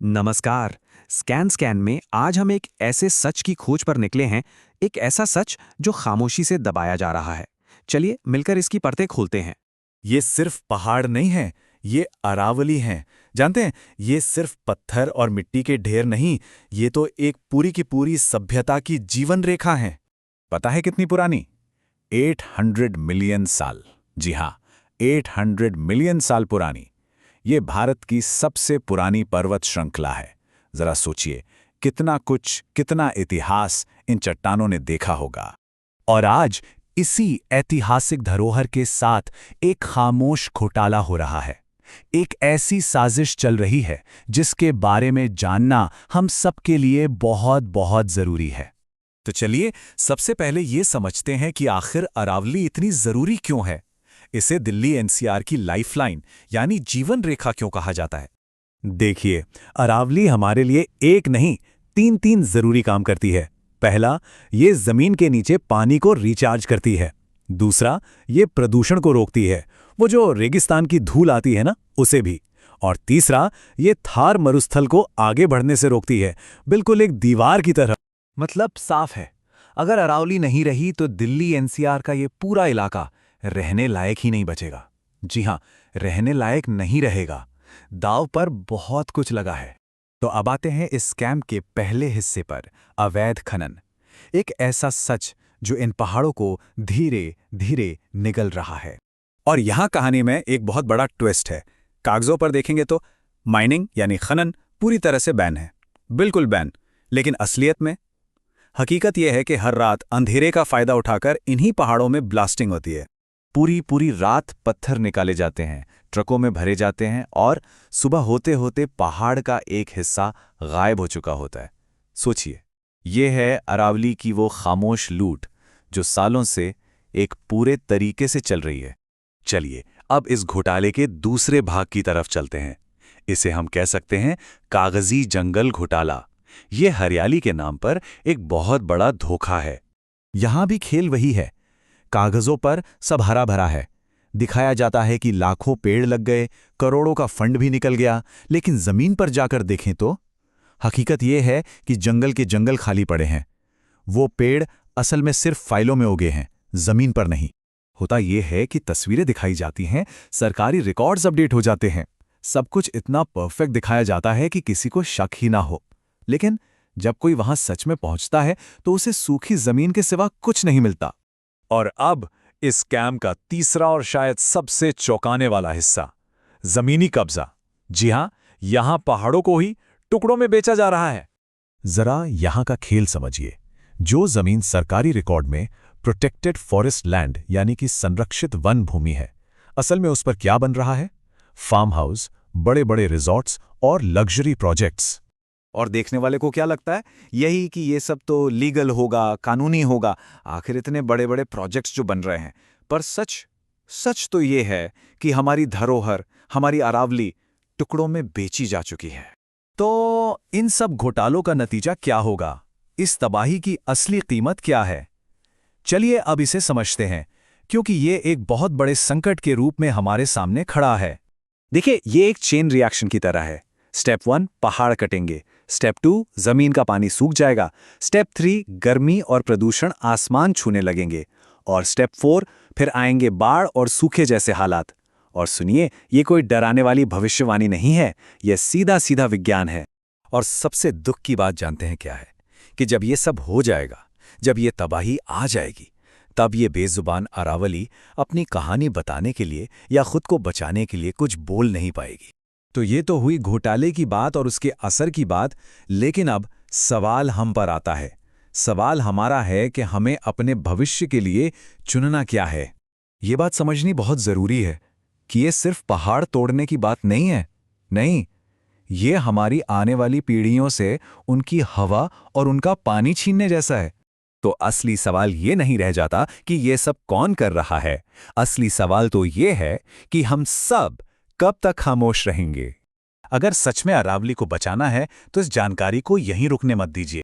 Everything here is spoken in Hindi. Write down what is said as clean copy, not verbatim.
नमस्कार। स्कैन में आज हम एक ऐसे सच की खोज पर निकले हैं, एक ऐसा सच जो खामोशी से दबाया जा रहा है। चलिए मिलकर इसकी परतें खोलते हैं। ये सिर्फ पहाड़ नहीं हैं, ये अरावली हैं। जानते हैं, ये सिर्फ पत्थर और मिट्टी के ढेर नहीं, ये तो एक पूरी की पूरी सभ्यता की जीवन रेखा है। पता है कितनी पुरानी? 800 मिलियन साल। जी हाँ, 800 मिलियन साल पुरानी। ये भारत की सबसे पुरानी पर्वत श्रृंखला है। जरा सोचिए, कितना कुछ, कितना इतिहास इन चट्टानों ने देखा होगा। और आज इसी ऐतिहासिक धरोहर के साथ एक खामोश घोटाला हो रहा है। एक ऐसी साजिश चल रही है जिसके बारे में जानना हम सबके लिए बहुत बहुत जरूरी है। तो चलिए सबसे पहले ये समझते हैं कि आखिर अरावली इतनी जरूरी क्यों है। इसे दिल्ली एनसीआर की लाइफलाइन यानी जीवन रेखा क्यों कहा जाता है? देखिए, अरावली हमारे लिए एक नहीं, तीन जरूरी काम करती है। पहला, ये जमीन के नीचे पानी को रिचार्ज करती है। दूसरा, ये प्रदूषण को रोकती है, वो जो रेगिस्तान की धूल आती है ना, उसे भी। और तीसरा, ये थार मरुस्थल को आगे बढ़ने से रोकती है, बिल्कुल एक दीवार की तरह। मतलब साफ है, अगर अरावली नहीं रही तो दिल्ली एनसीआर का ये पूरा इलाका रहने लायक ही नहीं बचेगा। जी हां, रहने लायक नहीं रहेगा। दांव पर बहुत कुछ लगा है। तो अब आते हैं इस स्कैम के पहले हिस्से पर, अवैध खनन। एक ऐसा सच जो इन पहाड़ों को धीरे धीरे निगल रहा है। और यहां कहानी में एक बहुत बड़ा ट्विस्ट है। कागजों पर देखेंगे तो माइनिंग यानी खनन पूरी तरह से बैन है, बिल्कुल बैन। लेकिन असलियत में हकीकत यह है कि हर रात अंधेरे का फायदा उठाकर इन्हीं पहाड़ों में ब्लास्टिंग होती है। पूरी पूरी रात पत्थर निकाले जाते हैं, ट्रकों में भरे जाते हैं और सुबह होते होते पहाड़ का एक हिस्सा गायब हो चुका होता है। सोचिए, ये है अरावली की वो खामोश लूट जो सालों से एक पूरे तरीके से चल रही है। चलिए अब इस घोटाले के दूसरे भाग की तरफ चलते हैं। इसे हम कह सकते हैं कागजी जंगल घोटाला। ये हरियाली के नाम पर एक बहुत बड़ा धोखा है। यहां भी खेल वही है। कागजों पर सब हरा भरा है, दिखाया जाता है कि लाखों पेड़ लग गए, करोड़ों का फंड भी निकल गया। लेकिन जमीन पर जाकर देखें तो हकीकत यह है कि जंगल के जंगल खाली पड़े हैं। वो पेड़ असल में सिर्फ फाइलों में उगे हैं, जमीन पर नहीं। होता यह है कि तस्वीरें दिखाई जाती हैं, सरकारी रिकॉर्ड्स अपडेट हो जाते हैं, सब कुछ इतना परफेक्ट दिखाया जाता है कि किसी को शक ही ना हो। लेकिन जब कोई वहां सच में पहुंचता है तो उसे सूखी जमीन के सिवा कुछ नहीं मिलता। और अब इस स्कैम का तीसरा और शायद सबसे चौंकाने वाला हिस्सा, जमीनी कब्जा। जी हां, यहां पहाड़ों को ही टुकड़ों में बेचा जा रहा है। जरा यहां का खेल समझिए। जो जमीन सरकारी रिकॉर्ड में प्रोटेक्टेड फॉरेस्ट लैंड यानी कि संरक्षित वन भूमि है, असल में उस पर क्या बन रहा है? फार्म हाउस, बड़े बड़े रिजॉर्ट्स और लग्जरी प्रोजेक्ट्स। और देखने वाले को क्या लगता है? यही कि ये सब तो लीगल होगा, कानूनी होगा, आखिर इतने बड़े बड़े प्रोजेक्ट्स जो बन रहे हैं। पर सच तो ये है कि हमारी धरोहर, हमारी अरावली टुकड़ों में बेची जा चुकी है। तो इन सब घोटालों का नतीजा क्या होगा? इस तबाही की असली कीमत क्या है? चलिए अब इसे समझते हैं, क्योंकि ये एक बहुत बड़े संकट के रूप में हमारे सामने खड़ा है। देखिए, ये एक चेन रिएक्शन की तरह है। स्टेप 1 पहाड़ कटेंगे, स्टेप 2 जमीन का पानी सूख जाएगा, स्टेप 3 गर्मी और प्रदूषण आसमान छूने लगेंगे, और स्टेप 4 फिर आएंगे बाढ़ और सूखे जैसे हालात। और सुनिए, ये कोई डराने वाली भविष्यवाणी नहीं है, यह सीधा सीधा विज्ञान है। और सबसे दुख की बात जानते हैं क्या है? कि जब ये सब हो जाएगा, जब ये तबाही आ जाएगी, तब ये बेजुबान अरावली अपनी कहानी बताने के लिए या खुद को बचाने के लिए कुछ बोल नहीं पाएगी। तो ये तो हुई घोटाले की बात और उसके असर की बात। लेकिन अब सवाल हम पर आता है। सवाल हमारा है कि हमें अपने भविष्य के लिए चुनना क्या है। ये बात समझनी बहुत जरूरी है कि ये सिर्फ पहाड़ तोड़ने की बात नहीं है। नहीं, ये हमारी आने वाली पीढ़ियों से उनकी हवा और उनका पानी छीनने जैसा है। तो असली सवाल ये नहीं रह जाता कि ये सब कौन कर रहा है। असली सवाल तो ये है कि हम सब कब तक खामोश रहेंगे। अगर सच में अरावली को बचाना है तो इस जानकारी को यहीं रुकने मत दीजिए।